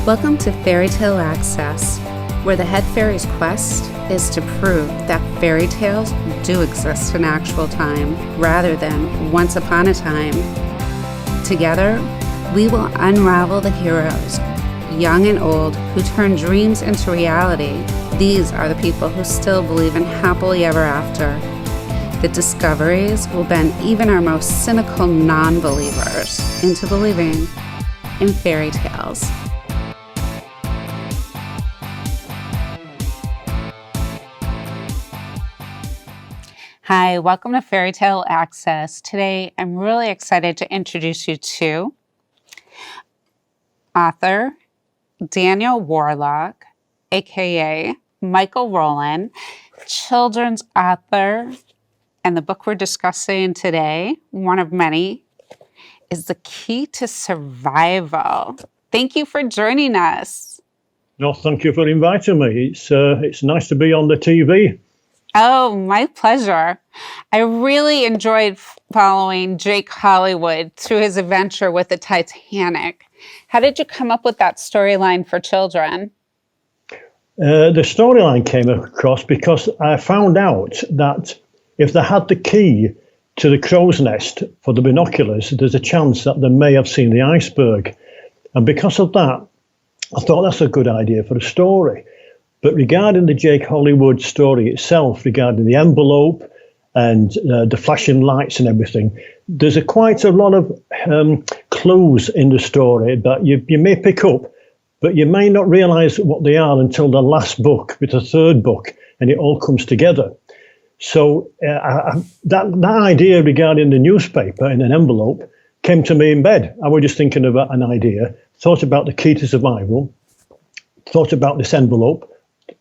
Welcome to Fairy Tale Access, where the head fairy's quest is to prove that fairy tales do exist in actual time rather than once upon a time. Together, we will unravel the heroes, young and old, who turn dreams into reality. These are the people who still believe in happily ever after. The discoveries will bend even our most cynical non-believers into believing in fairy tales. Hi, welcome to Fairy Tale Access. Today, I'm really excited to introduce you to author Daniel Warlock, aka Michael Rowland, children's author, and the book we're discussing today, one of many, is The Key to Survival. Thank you for joining us. No, thank you for inviting me. It's nice to be on the TV. Oh, my pleasure. I really enjoyed following Jake Hollywood through his adventure with the Titanic. How did you come up with that storyline for children? The storyline came across because I found out that if they had the key to the crow's nest for the binoculars, there's a chance that they may have seen the iceberg. And because of that, I thought that's a good idea for a story. But regarding the Jake Hollywood story itself, regarding the envelope and the flashing lights and everything, there's quite a lot of clues in the story that you may pick up, but you may not realize what they are until the last book, with the third book, and it all comes together. So that idea regarding the newspaper in an envelope came to me in bed. I was just thinking about an idea, thought about the key to survival, thought about this envelope,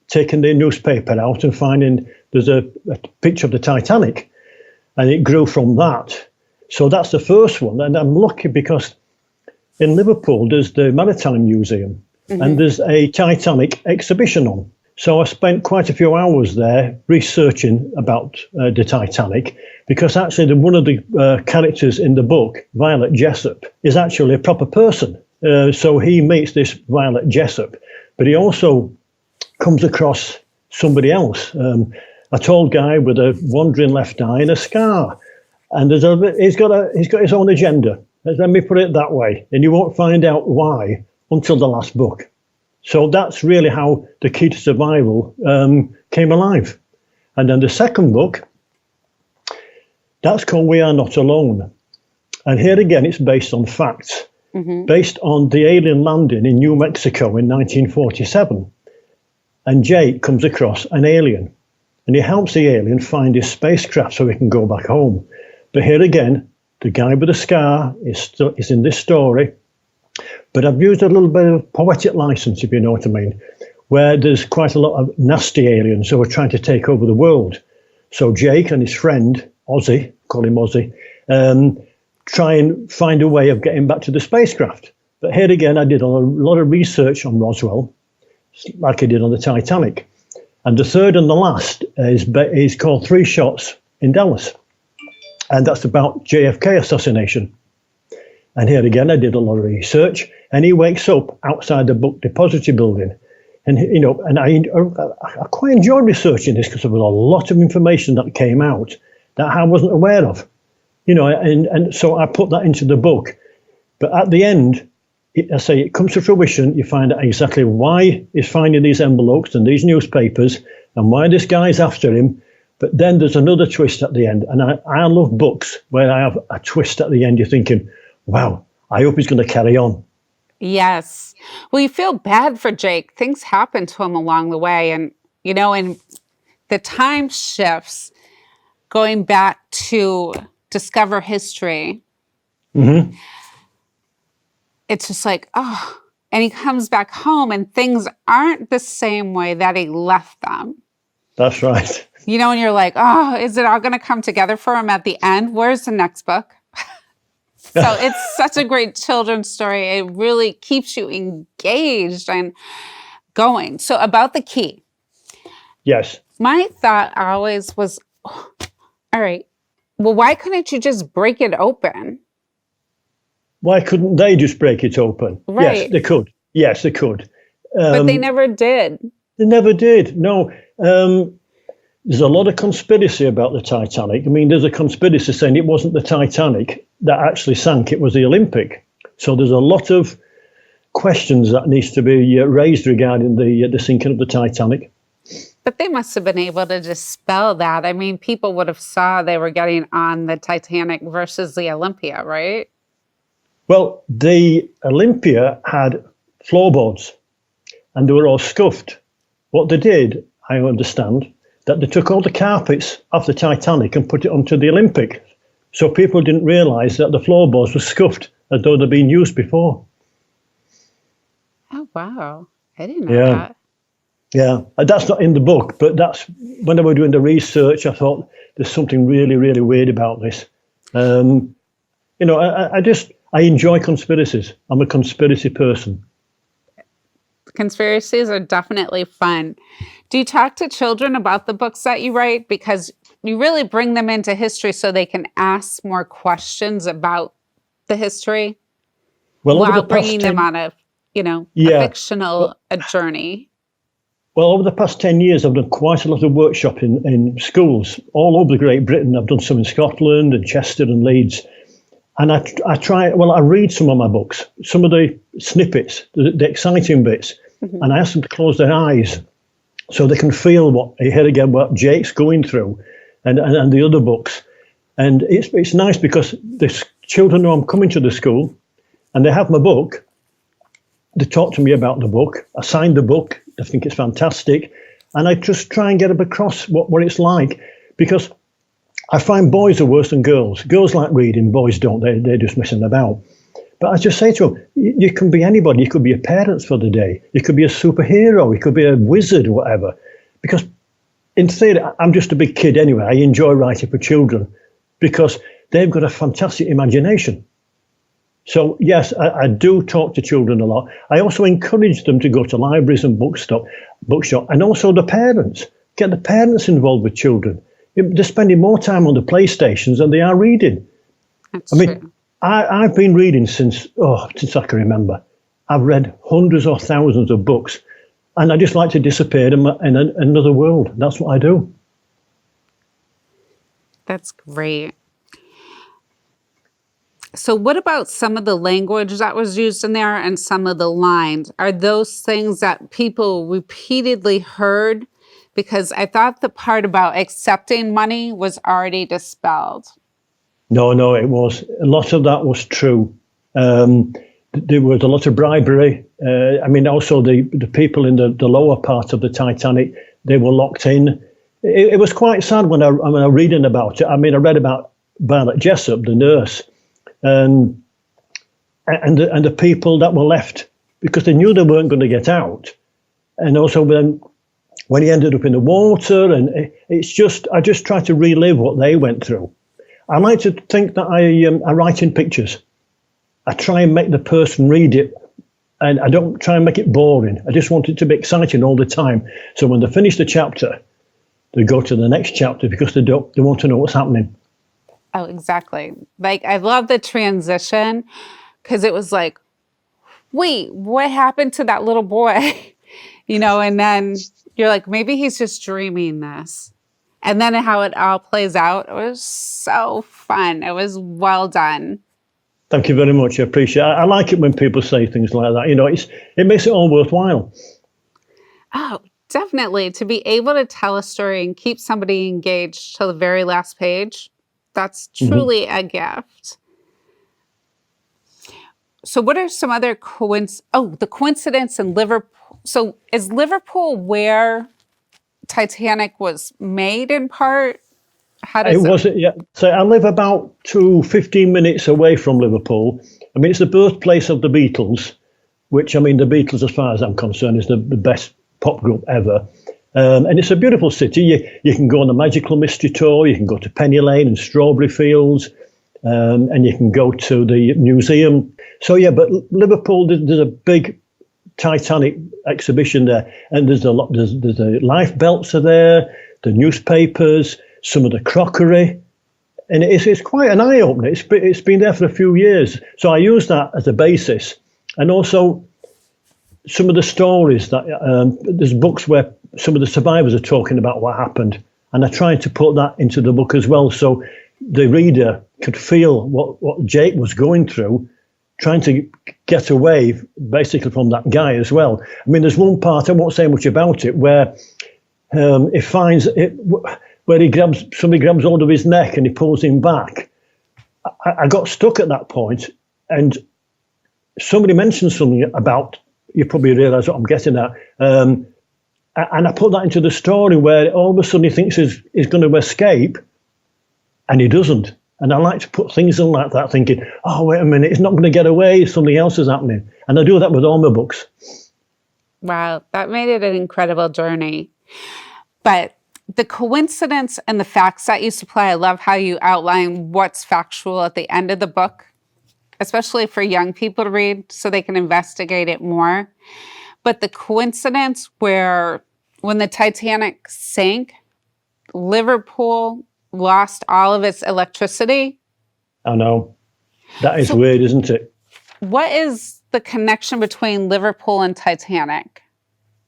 taking the newspaper out and finding there's a picture of the Titanic, and it grew from that. So that's the first one. And I'm lucky because in Liverpool, there's the Maritime Museum, and there's a Titanic exhibition on. So I spent quite a few hours there researching about the Titanic, because actually one of the characters in the book, Violet Jessup, is actually a proper person. So he meets this Violet Jessup, but he also comes across somebody else, a tall guy with a wandering left eye and a scar, and he's got his own agenda. Let me put it that way, and you won't find out why until the last book. So that's really how The Key to Survival came alive. And then the second book, that's called We Are Not Alone, and here again it's based on facts, based on the alien landing in New Mexico in 1947. And Jake comes across an alien, and he helps the alien find his spacecraft so he can go back home. But here again, the guy with the scar is in this story, but I've used a little bit of poetic license, if you know what I mean, where there's quite a lot of nasty aliens who are trying to take over the world. So Jake and his friend, Ozzy, call him Ozzy, try and find a way of getting back to the spacecraft. But here again, I did a lot of research on Roswell, like I did on the Titanic. And the third and the last is called Three Shots in Dallas. And that's about JFK assassination. And here again, I did a lot of research, and he wakes up outside the book depository building. And, and I quite enjoyed researching this because there was a lot of information that came out that I wasn't aware of, and so I put that into the book. But at the end, it comes to fruition. You find out exactly why he's finding these envelopes and these newspapers and why this guy's after him. But then there's another twist at the end. And I love books where I have a twist at the end. You're thinking, wow, I hope he's going to carry on. Yes. Well, you feel bad for Jake. Things happen to him along the way. And, in the time shifts, going back to discover history, it's just like, oh, and he comes back home and things aren't the same way that he left them. That's right. And you're like, oh, is it all going to come together for him at the end? Where's the next book? So it's such a great children's story. It really keeps you engaged and going. So about the key. Yes. My thought always was, oh, all right, well, why couldn't you just break it open? Why couldn't they just break it open? Right. Yes, they could. Yes, they could. But they never did. They never did. No. There's a lot of conspiracy about the Titanic. I mean, there's a conspiracy saying it wasn't the Titanic that actually sank, it was the Olympic. So there's a lot of questions that needs to be raised regarding the sinking of the Titanic. But they must have been able to dispel that. I mean, people would have saw they were getting on the Titanic versus the Olympia, right? Well, the Olympia had floorboards and they were all scuffed. What they did, I understand, that they took all the carpets off the Titanic and put it onto the Olympic. So people didn't realise that the floorboards were scuffed as though they'd been used before. Oh, wow. I didn't know that. Yeah, that's not in the book, but that's when I was doing the research, I thought there's something really, really weird about this. You know, I enjoy conspiracies. I'm a conspiracy person. Conspiracies are definitely fun. Do you talk to children about the books that you write? Because you really bring them into history so they can ask more questions about the history while bringing them on a, a fictional journey. Well, over the past 10 years, I've done quite a lot of workshop in schools all over Great Britain. I've done some in Scotland and Chester and Leeds. And I read some of my books, some of the snippets, the exciting bits, and I ask them to close their eyes so they can feel what Jake's going through and the other books. And it's nice because the children know I'm coming to the school and they have my book. They talk to me about the book. I signed the book. I think it's fantastic. And I just try and get them across what it's like, because I find boys are worse than girls. Girls like reading, boys don't. They're just messing about. But I just say to them, you can be anybody. You could be your parents for the day. You could be a superhero. You could be a wizard or whatever. Because in theory, I'm just a big kid anyway. I enjoy writing for children because they've got a fantastic imagination. So, yes, I do talk to children a lot. I also encourage them to go to libraries and bookshop, and also the parents. Get the parents involved with children. They're spending more time on the PlayStations than they are reading. That's true. I've been reading since I can remember. I've read hundreds or thousands of books, and I just like to disappear in another world. That's what I do. That's great. So what about some of the language that was used in there and some of the lines? Are those things that people repeatedly heard? Because I thought the part about accepting money was already dispelled. No, it was. A lot of that was true. There was a lot of bribery. Also the people in the lower part of the Titanic, they were locked in. It was quite sad when I was reading about it. I read about Violet Jessup, the nurse, and the people that were left because they knew they weren't going to get out. And also when he ended up in the water, and I just try to relive what they went through. I like to think that I write in pictures. I try and make the person read it, and I don't try and make it boring. I just want it to be exciting all the time. So when they finish the chapter, they go to the next chapter because they want to know what's happening. Oh, exactly. Like, I love the transition because it was like, wait, what happened to that little boy? And then you're like, maybe he's just dreaming this. And then how it all plays out, it was so fun. It was well done. Thank you very much. I appreciate it. I like it when people say things like that. It makes it all worthwhile. Oh, definitely. To be able to tell a story and keep somebody engaged till the very last page, that's truly a gift. So what are some other the coincidence in Liverpool. So is Liverpool where Titanic was made in part? How does it? Wasn't, yeah. So I live about 15 minutes away from Liverpool. It's the birthplace of the Beatles, which, the Beatles, as far as I'm concerned, is the best pop group ever. And it's a beautiful city. You can go on the Magical Mystery Tour, you can go to Penny Lane and Strawberry Fields, and you can go to the museum. So, yeah, but Liverpool, there's a big Titanic exhibition there, and there's the life belts are there, the newspapers, some of the crockery, and it's quite an eye-opener. It's been there for a few years, so I use that as a basis. And also, some of the stories that there's books where some of the survivors are talking about what happened, and I tried to put that into the book as well, so the reader could feel what Jake was going through, trying to get away basically from that guy as well. I mean, there's one part, I won't say much about it, where he finds it, where somebody grabs hold of his neck and he pulls him back. I got stuck at that point, and somebody mentioned something about, you probably realise what I'm getting at, and I put that into the story where all of a sudden he thinks he's going to escape, and he doesn't. And I like to put things in like that, thinking, oh, wait a minute, he's not going to get away, something else is happening. And I do that with all my books. Wow, that made it an incredible journey. But the coincidence and the facts that you supply, I love how you outline what's factual at the end of the book, especially for young people to read so they can investigate it more. But the coincidence where when the Titanic sank, Liverpool lost all of its electricity. I know. That is weird, isn't it? What is the connection between Liverpool and Titanic?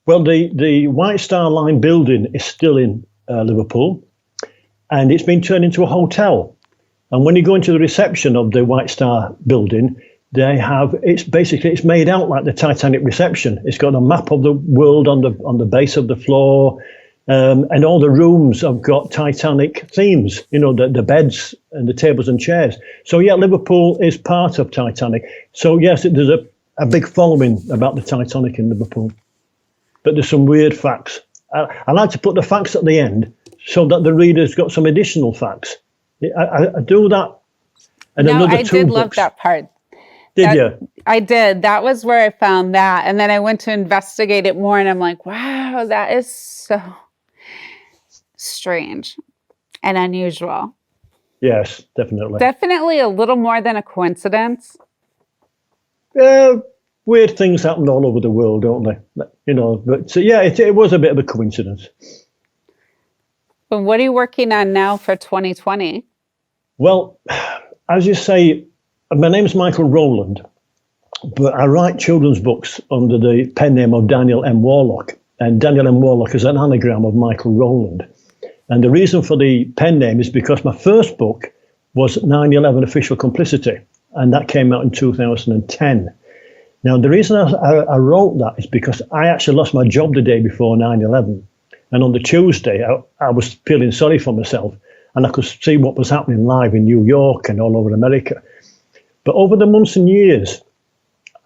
Well, the White Star Line building is still in Liverpool, and it's been turned into a hotel. And when you go into the reception of the White Star building, it's made out like the Titanic reception. It's got a map of the world on the base of the floor. And all the rooms have got Titanic themes, the beds and the tables and chairs. So, yeah, Liverpool is part of Titanic. So, yes, there's a big following about the Titanic in Liverpool. But there's some weird facts. I like to put the facts at the end so that the reader's got some additional facts. I do that. And I did love that part. Did you? I did. That was where I found that. And then I went to investigate it more, and I'm like, wow, that is so strange and unusual. Yes, definitely. Definitely a little more than a coincidence. Weird things happen all over the world, don't they? But it was a bit of a coincidence. But what are you working on now for 2020? Well, as you say, my name's Michael Rowland, but I write children's books under the pen name of Daniel M. Warlock. And Daniel M. Warlock is an anagram of Michael Rowland. And the reason for the pen name is because my first book was 9/11 Official Complicity, and that came out in 2010. Now, the reason I wrote that is because I actually lost my job the day before 9/11. And on the Tuesday, I was feeling sorry for myself, and I could see what was happening live in New York and all over America. But over the months and years,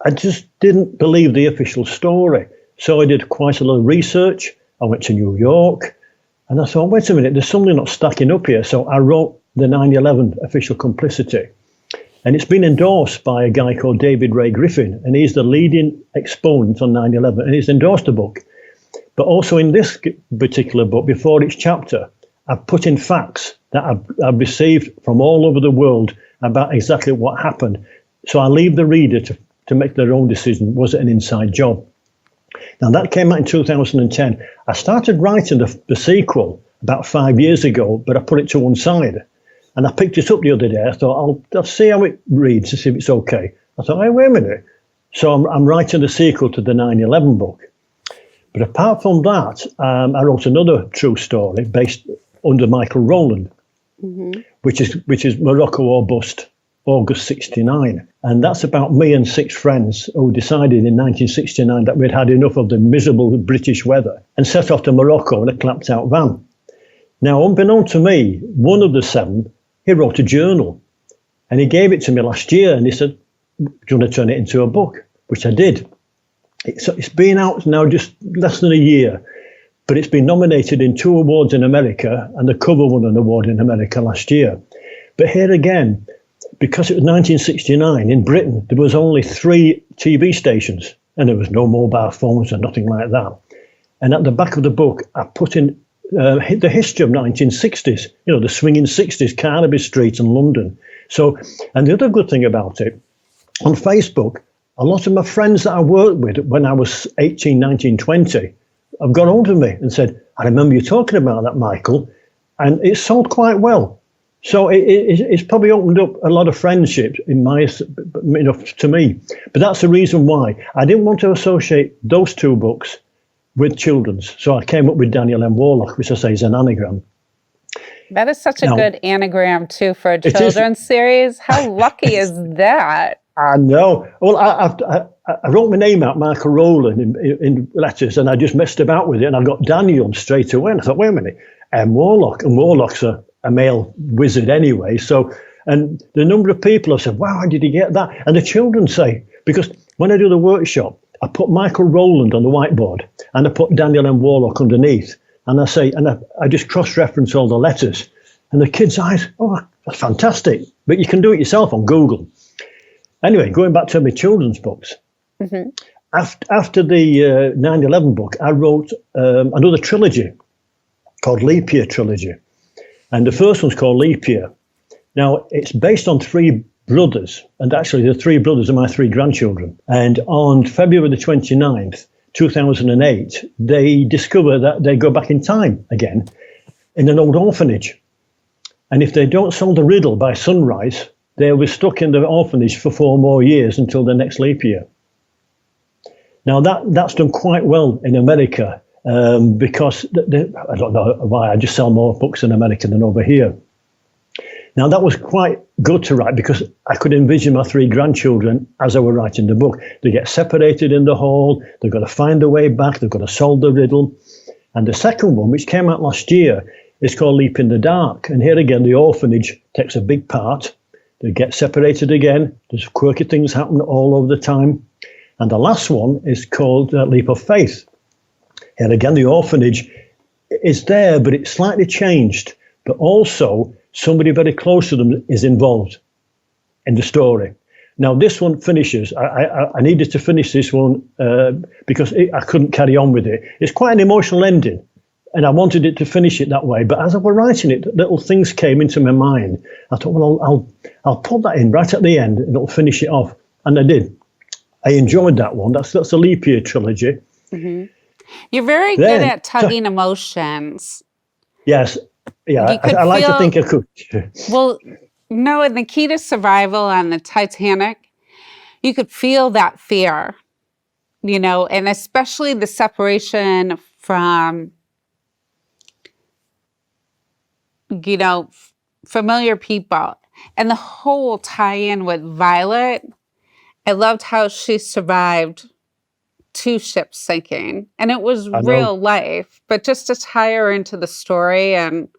I just didn't believe the official story. So I did quite a lot of research. I went to New York, and I thought, wait a minute, there's something not stacking up here. So I wrote the 9/11 Official Complicity. And it's been endorsed by a guy called David Ray Griffin, and he's the leading exponent on 9/11, and he's endorsed the book. But also in this particular book, before each chapter, I've put in facts that I've received from all over the world about exactly what happened. So I leave the reader to make their own decision. Was it an inside job? Now, that came out in 2010. I started writing the sequel about 5 years ago, but I put it to one side. And I picked it up the other day. I thought, I'll see how it reads to see if it's okay. I thought, hey, wait a minute. So I'm writing the sequel to the 9/11 book. But apart from that, I wrote another true story based under Michael Rowland, which is Morocco or Bust, August 69. And that's about me and 6 friends who decided in 1969 that we'd had enough of the miserable British weather and set off to Morocco in a clapped out van. Now, unbeknown to me, one of the 7, he wrote a journal, and he gave it to me last year, and he said, do you want to turn it into a book? Which I did. It's been out now just less than a year, but it's been nominated in 2 awards in America, and the cover won an award in America last year. But here again, because it was 1969, in Britain, there was only 3 TV stations, and there was no mobile phones and nothing like that. And at the back of the book, I put in the history of 1960s, the swinging 60s, Carnaby Street in London. So, and the other good thing about it, on Facebook, a lot of my friends that I worked with when I was 18, 19, 20 have got hold of me and said, I remember you talking about that, Michael, and it sold quite well. So it's probably opened up a lot of friendships to me. But that's the reason why I didn't want to associate those two books with children's. So I came up with Daniel M. Warlock, which I say is an anagram. That is such a good anagram, too, for a children's series. How lucky is that? I know. Well, I wrote my name out, Michael Rowland, in letters, and I just messed about with it, and I got Daniel straight away. And I thought, wait a minute, Warlock. And Warlock's a male wizard anyway. So, and the number of people have said, wow, how did you get that? And the children say, because when I do the workshop, I put Michael Rowland on the whiteboard, and I put Daniel M. Warlock underneath. And I say, and I just cross-reference all the letters. And the kids' eyes, oh, that's fantastic. But you can do it yourself on Google. Anyway, going back to my children's books. Mm-hmm. After the 9/11 book, I wrote another trilogy called Leap Year Trilogy. And the first one's called Leap Year. Now, it's based on three brothers. And actually, the three brothers are my three grandchildren. And on February the 29th, 2008, they discover that they go back in time again in an old orphanage. And if they don't solve the riddle by sunrise, they'll be stuck in the orphanage for 4 more years until the next leap year. Now, that's done quite well in America because I don't know why, I just sell more books in America than over here. Now, that was quite good to write because I could envision my three grandchildren as I were writing the book. They get separated in the hall, they've got to find their way back, they've got to solve the riddle. And the second one, which came out last year, is called Leap in the Dark. And here again, the orphanage takes a big part. They get separated again. There's quirky things happen all over the time. And the last one is called Leap of Faith. And again, the orphanage is there, but it's slightly changed. But also, somebody very close to them is involved in the story. Now, this one finishes. I needed to finish this one because I couldn't carry on with it. It's quite an emotional ending, and I wanted it to finish it that way. But as I was writing it, little things came into my mind. I thought, well, I'll put that in right at the end, and it'll finish it off. And I did. I enjoyed that one. That's the Leap Year Trilogy. Mm-hmm. You're very good at tugging emotions. Yes. Yeah, I like to think I could. Well, no, in The Key to Survival on the Titanic, you could feel that fear, and especially the separation from, familiar people. And the whole tie-in with Violet, I loved how she survived 2 ships sinking. And it was real life, but just to tie her into the story and,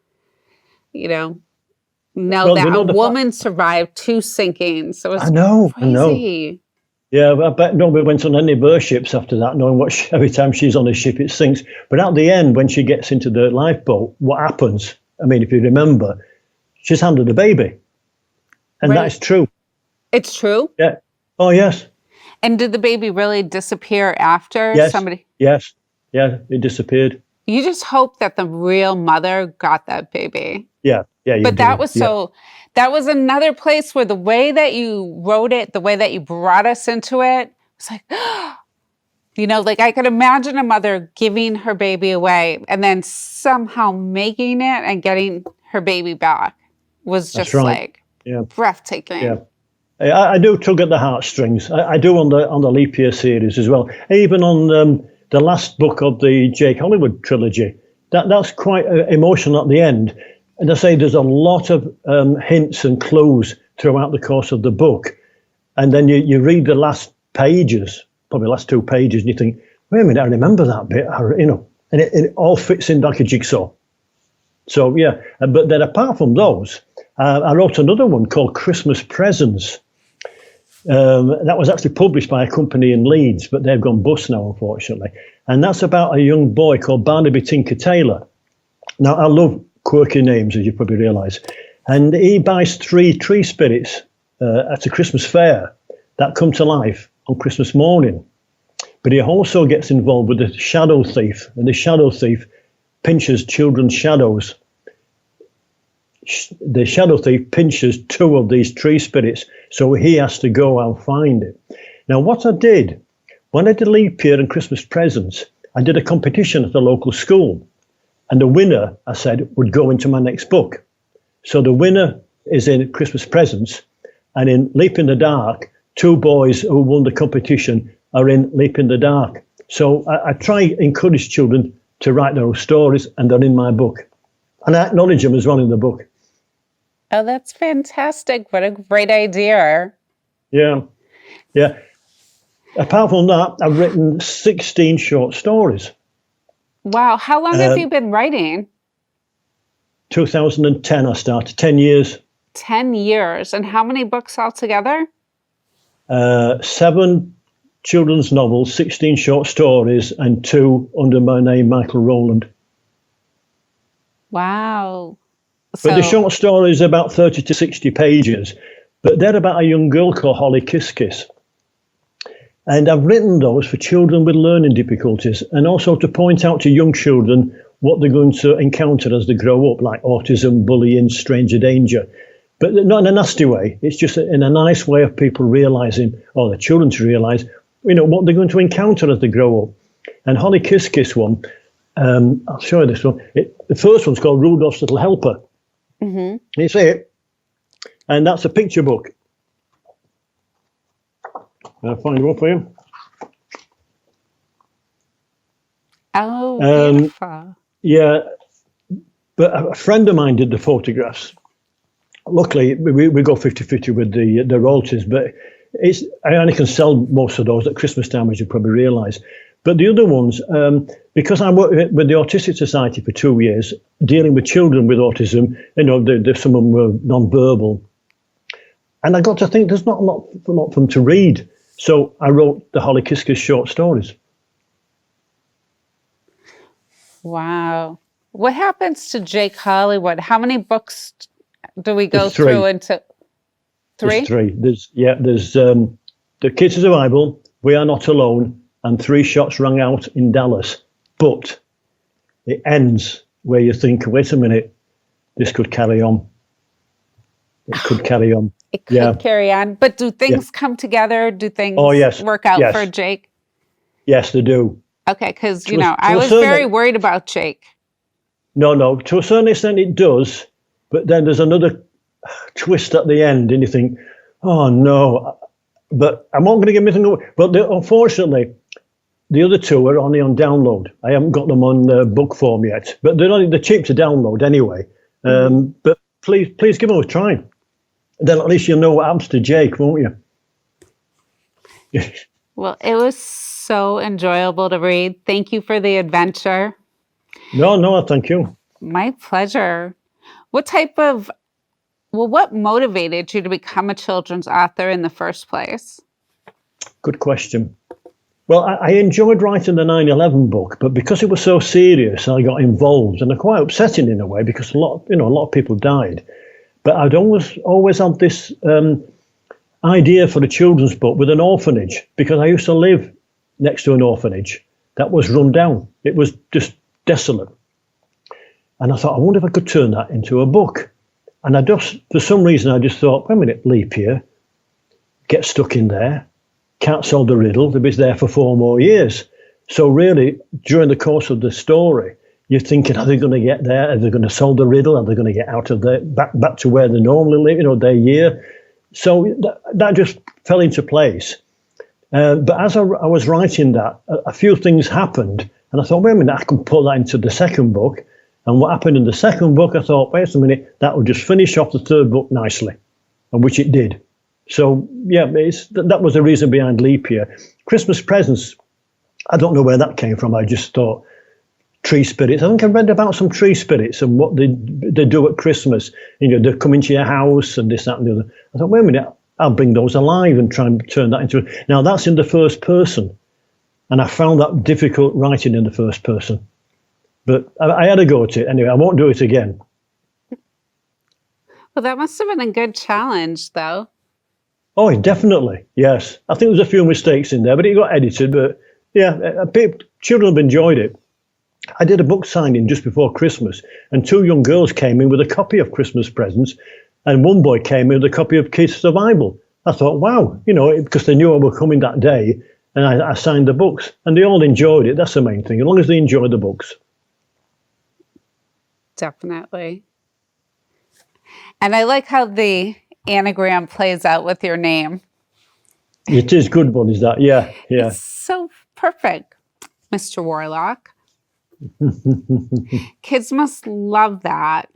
a woman survived 2 sinkings. So it was crazy. Yeah, I bet nobody went on any of her ships after that, knowing every time she's on a ship, it sinks. But at the end, when she gets into the lifeboat, what happens? I mean, if you remember, she's handed a baby. And that is true. It's true? Yeah. Oh, yes. And did the baby really disappear after somebody? Yes. Yeah, it disappeared. You just hope that the real mother got that baby. Yeah. But that was that was another place where the way that you wrote it, the way that you brought us into it, was like, I could imagine a mother giving her baby away and then somehow making it and getting her baby back was just breathtaking. Yeah. I do tug at the heartstrings. I do on the Leap Year series as well. Even on the last book of the Jake Hollywood trilogy, that's quite emotional at the end. And I say there's a lot of hints and clues throughout the course of the book. And then you read the last pages, probably the last 2 pages, and you think, wait a minute, I remember that bit, and it all fits in like a jigsaw. So, yeah, but then apart from those, I wrote another one called Christmas Presents. That was actually published by a company in Leeds, but they've gone bust now, unfortunately. And that's about a young boy called Barnaby Tinker Taylor. Now, I love quirky names, as you probably realise. And he buys 3 tree spirits at a Christmas fair that come to life on Christmas morning. But he also gets involved with the shadow thief, and the shadow thief pinches children's shadows. The shadow thief pinches 2 of these tree spirits, so he has to go and find it. Now, what I did, when I did Leap Year and Christmas Presents, I did a competition at the local school. And the winner, I said, would go into my next book. So the winner is in Christmas Presents, and in Leap in the Dark, 2 boys who won the competition are in Leap in the Dark. So I try encourage children to write their own stories, and they're in my book. And I acknowledge them as well in the book. Oh, that's fantastic. What a great idea. Yeah. Apart from that, I've written 16 short stories. Wow. How long have you been writing? 2010 I started, 10 years. 10 years. And how many books altogether? 7 children's novels, 16 short stories, and 2 under my name, Michael Rowland. Wow. But the short story is about 30 to 60 pages, but they're about a young girl called Holly Kiss Kiss. And I've written those for children with learning difficulties, and also to point out to young children what they're going to encounter as they grow up, like autism, bullying, stranger danger. But not in a nasty way. It's just in a nice way of people realising, or the children to realise, what they're going to encounter as they grow up. And Holly Kiss Kiss one, I'll show you this one. The first one's called Rudolph's Little Helper. Mm-hmm. You see it? And that's a picture book. I'll find one for you. Oh, beautiful. Yeah, but a friend of mine did the photographs. Luckily, we go 50-50 with the royalties, but I only can sell most of those at Christmas time, as you probably realise. But the other ones, because I worked with the Autistic Society for 2 years, dealing with children with autism, some of them were non-verbal. And I got to think there's not a lot for them to read. So I wrote the Holly Kiss Kiss short stories. Wow. What happens to Jake Hollywood? How many books do we go through into? 3? There's 3. There's The Kid to Survival, We Are Not Alone, and 3 Shots Rang Out in Dallas. But it ends where you think, wait a minute, this could carry on. It could carry on. It could carry on. But do things come together? Do things work out for Jake? Yes, they do. Okay, because, I was very worried about Jake. No, to a certain extent it does. But then there's another twist at the end, and you think, oh, no. But I'm not going to give anything away. But unfortunately, the other 2 are only on download. I haven't got them on book form yet. But they're cheap to download anyway. But please give them a try. Then at least you'll know what happens to Jake, won't you? Well, it was so enjoyable to read. Thank you for the adventure. No, thank you. My pleasure. What motivated you to become a children's author in the first place? Good question. Well, I enjoyed writing the 9/11 book, but because it was so serious, I got involved, and quite upsetting in a way because a lot of people died. But I'd always had this idea for a children's book with an orphanage, because I used to live next to an orphanage that was run down. It was just desolate. And I thought, I wonder if I could turn that into a book. And for some reason, I just thought, wait a minute, leap year, get stuck in there, can't solve the riddle, they'll be there for 4 more years. So really, during the course of the story, you're thinking, are they going to get there? Are they going to solve the riddle? Are they going to get out of there, back to where they normally live, their year? So that just fell into place. But as I was writing that, a few things happened. And I thought, wait a minute, I can put that into the second book. And what happened in the second book, I thought, wait a minute, that would just finish off the third book nicely, and which it did. So, that was the reason behind Leap Year. Christmas Presents, I don't know where that came from. I just thought, tree spirits. I think I read about some tree spirits and what they do at Christmas. They come into your house and this, that, and the other. I thought, wait a minute, I'll bring those alive and try and turn that into. Now, that's in the first person. And I found that difficult writing in the first person. But I had a go at it. Anyway, I won't do it again. Well, that must have been a good challenge, though. Oh, definitely. Yes. I think there's a few mistakes in there, but it got edited. But children have enjoyed it. I did a book signing just before Christmas, and 2 young girls came in with a copy of Christmas Presents, and one boy came in with a copy of Kids Survival. I thought, wow, because they knew I were coming that day, and I signed the books, and they all enjoyed it. That's the main thing, as long as they enjoy the books. Definitely. And I like how the anagram plays out with your name. It is good one, is that? Yeah, yeah. It's so perfect, Mr. Warlock. Kids must love that.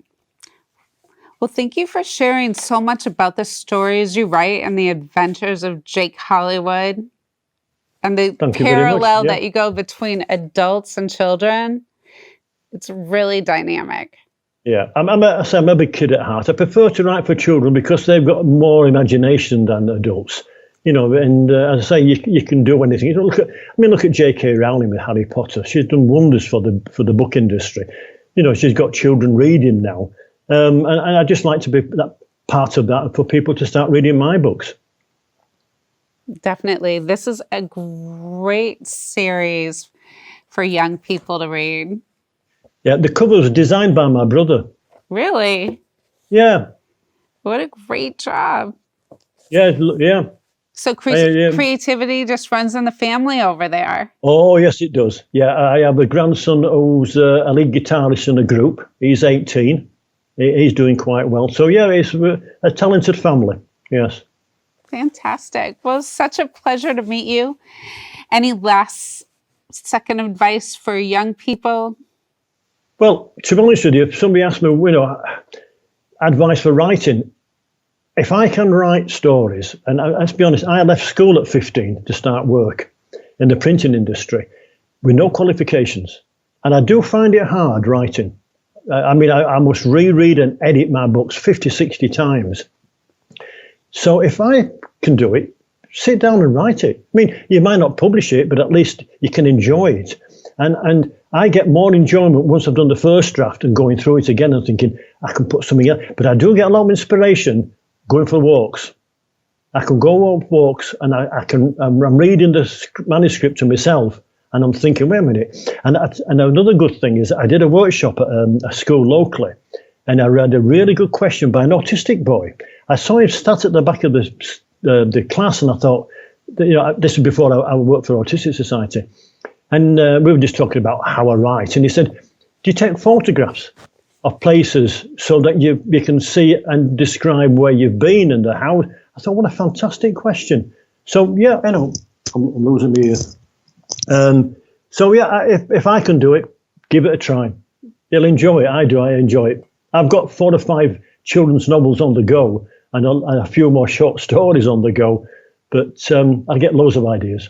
Well, thank you for sharing so much about the stories you write and the adventures of Jake Hollywood and the Thank you very much. parallel Yeah. that you go between adults and children. It's really dynamic. Yeah, I'm a big kid at heart. I prefer to write for children because they've got more imagination than adults. And as I say, you can do anything. Look at J.K. Rowling with Harry Potter. She's done wonders for the book industry. She's got children reading now, and I just like to be that part of that for people to start reading my books. Definitely. This is a great series for young people to read. Yeah, the cover was designed by my brother. Really? Yeah. What a great job. Yeah, yeah. So creativity just runs in the family over there. Oh, yes, it does. Yeah, I have a grandson who's a lead guitarist in a group. He's 18. He's doing quite well. So, yeah, it's a talented family. Yes. Fantastic. Well, it's such a pleasure to meet you. Any last second advice for young people? Well, to be honest with you, if somebody asked me, advice for writing, if I can write stories, and let's be honest, I left school at 15 to start work in the printing industry with no qualifications. And I do find it hard writing. I must reread and edit my books 50, 60 times. So if I can do it, sit down and write it. You might not publish it, but at least you can enjoy it. And I get more enjoyment once I've done the first draft and going through it again and thinking, I can put something else. But I do get a lot of inspiration going for walks. I can go on walks and I'm reading the manuscript to myself and I'm thinking, wait a minute. And another good thing is I did a workshop at a school locally and I read a really good question by an autistic boy. I saw him sat at the back of the class and I thought, this was before I worked for Autistic Society. And we were just talking about how I write. And he said, do you take photographs of places so that you can see and describe where you've been and the how? I thought, what a fantastic question. So, yeah, I'm losing me here. So, yeah, if I can do it, give it a try. You'll enjoy it. I enjoy it. I've got 4 or 5 children's novels on the go and a few more short stories on the go. But I get loads of ideas.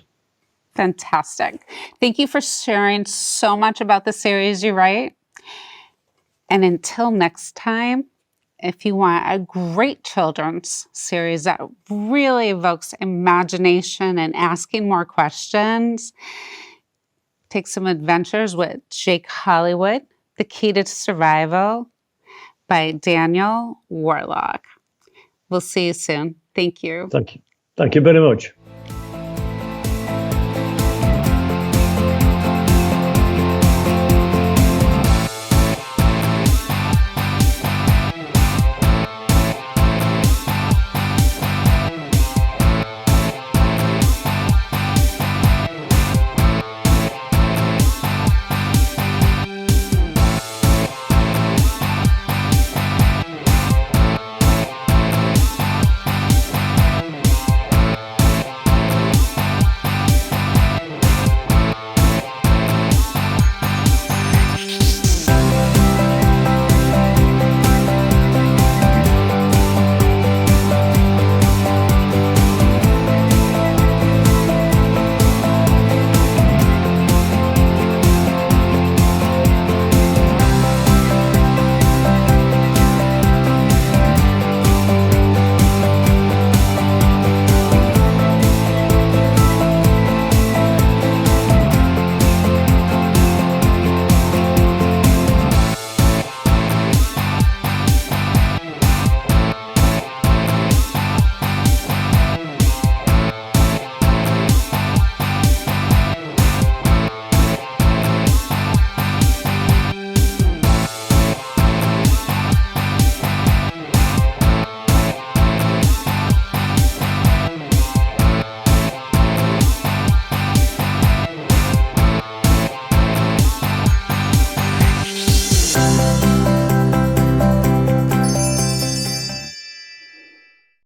Fantastic. Thank you for sharing so much about the series you write. And until next time, if you want a great children's series that really evokes imagination and asking more questions, take some adventures with Jake Hollywood, The Key to Survival by Daniel Warlock. We'll see you soon. Thank you. Thank you. Thank you very much.